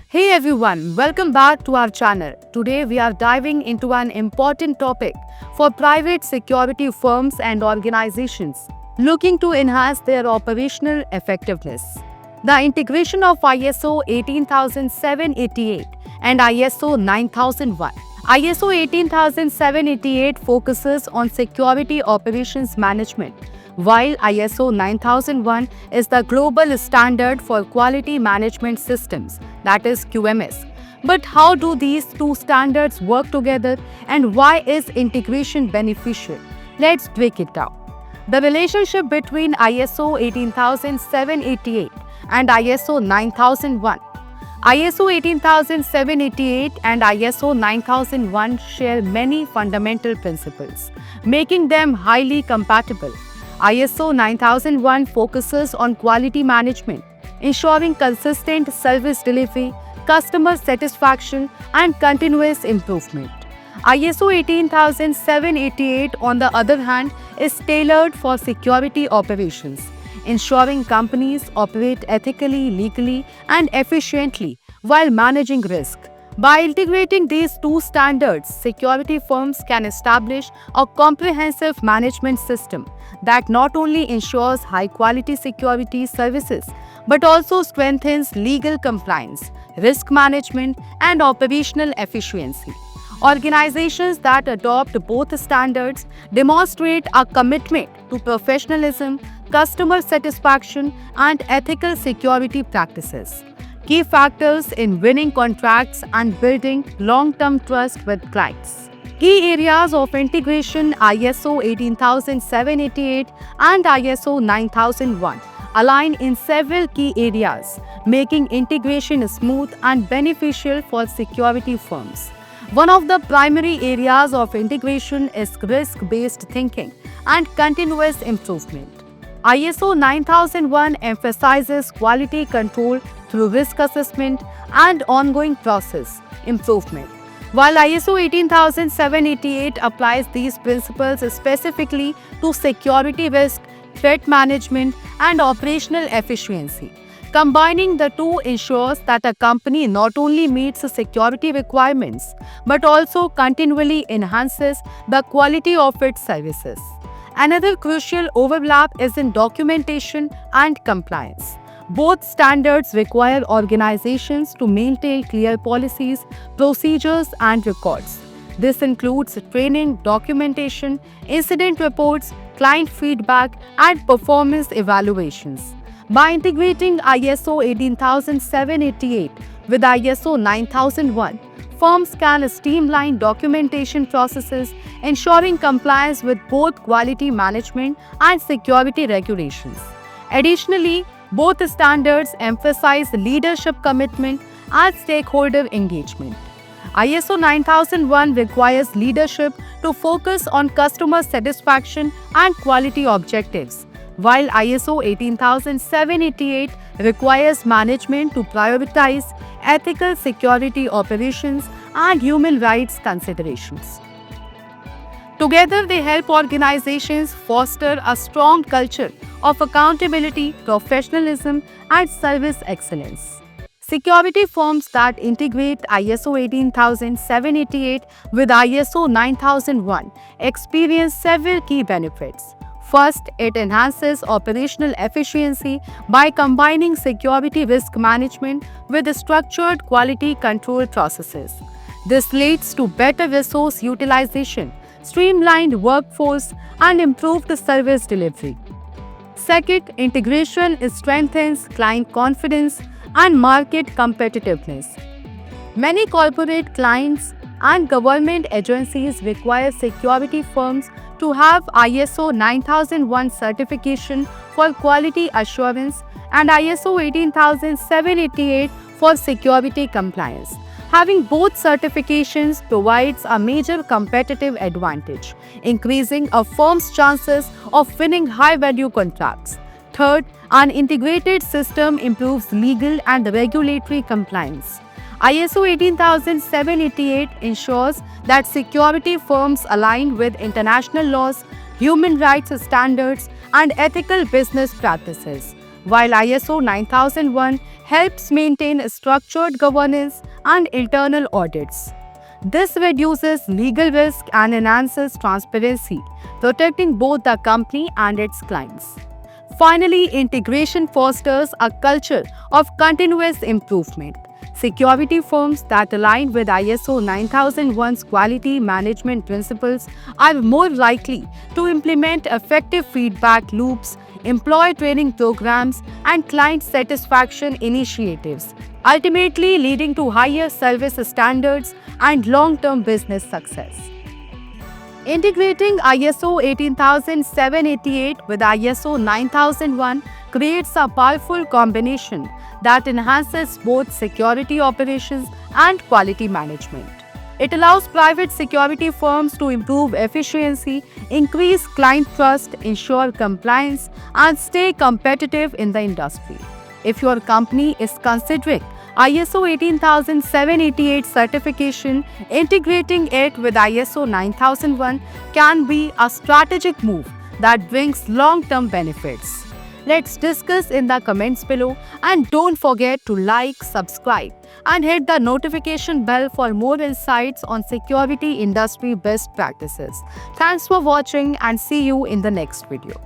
Hey everyone, welcome back to our channel. Today we are diving into an important topic for private security firms and organizations looking to enhance their operational effectiveness. The integration of ISO 18788 and ISO 9001. ISO 18788 focuses on security operations management, while ISO 9001 is the global standard for quality management systems, that is QMS. But how do these two standards work together and why is integration beneficial? Let's break it down. The relationship between ISO 18788 and ISO 9001. ISO 18788 and ISO 9001 share many fundamental principles, making them highly compatible. ISO 9001 focuses on quality management, ensuring consistent service delivery, customer satisfaction, and continuous improvement. ISO 18788, on the other hand, is tailored for security operations, ensuring companies operate ethically, legally, and efficiently while managing risk. By integrating these two standards, security firms can establish a comprehensive management system that not only ensures high-quality security services but also strengthens legal compliance, risk management, and operational efficiency. Organizations that adopt both standards demonstrate a commitment to professionalism, customer satisfaction, and ethical security practices, key factors in winning contracts and building long-term trust with clients. Key areas of integration: ISO 18788 and ISO 9001 align in several key areas, making integration smooth and beneficial for security firms. One of the primary areas of integration is risk-based thinking and continuous improvement. ISO 9001 emphasizes quality control through risk assessment and ongoing process improvement, while ISO 18788 applies these principles specifically to security risk, threat management, and operational efficiency. Combining the two ensures that a company not only meets the security requirements but also continually enhances the quality of its services. Another crucial overlap is in documentation and compliance. Both standards require organizations to maintain clear policies, procedures, and records. This includes training, documentation, incident reports, client feedback, and performance evaluations. By integrating ISO 18788 with ISO 9001, firms can streamline documentation processes, ensuring compliance with both quality management and security regulations. Additionally, both standards emphasize leadership commitment and stakeholder engagement. ISO 9001 requires leadership to focus on customer satisfaction and quality objectives, while ISO 18788 requires management to prioritize ethical security operations and human rights considerations. Together, they help organizations foster a strong culture of accountability, professionalism, and service excellence. Security firms that integrate ISO 18788 with ISO 9001 experience several key benefits. First, it enhances operational efficiency by combining security risk management with structured quality control processes. This leads to better resource utilization, streamlined workforce, and improved service delivery. Second, integration strengthens client confidence and market competitiveness. Many corporate clients and government agencies require security firms to have ISO 9001 certification for quality assurance and ISO 18788 for security compliance. Having both certifications provides a major competitive advantage, increasing a firm's chances of winning high-value contracts. Third, an integrated system improves legal and regulatory compliance. ISO 18788 ensures that security firms align with international laws, human rights standards, and ethical business practices, while ISO 9001 helps maintain structured governance and internal audits. This reduces legal risk and enhances transparency, protecting both the company and its clients. Finally, integration fosters a culture of continuous improvement. Security firms that align with ISO 9001's quality management principles are more likely to implement effective feedback loops, employee training programs, and client satisfaction initiatives, ultimately leading to higher service standards and long-term business success. Integrating ISO 18788 with ISO 9001 creates a powerful combination that enhances both security operations and quality management. It allows private security firms to improve efficiency, increase client trust, ensure compliance, and stay competitive in the industry. If your company is considering ISO 18788 certification, integrating it with ISO 9001 can be a strategic move that brings long-term benefits. Let's discuss in the comments below, and don't forget to like, subscribe and hit the notification bell for more insights on security industry best practices. Thanks for watching and see you in the next video.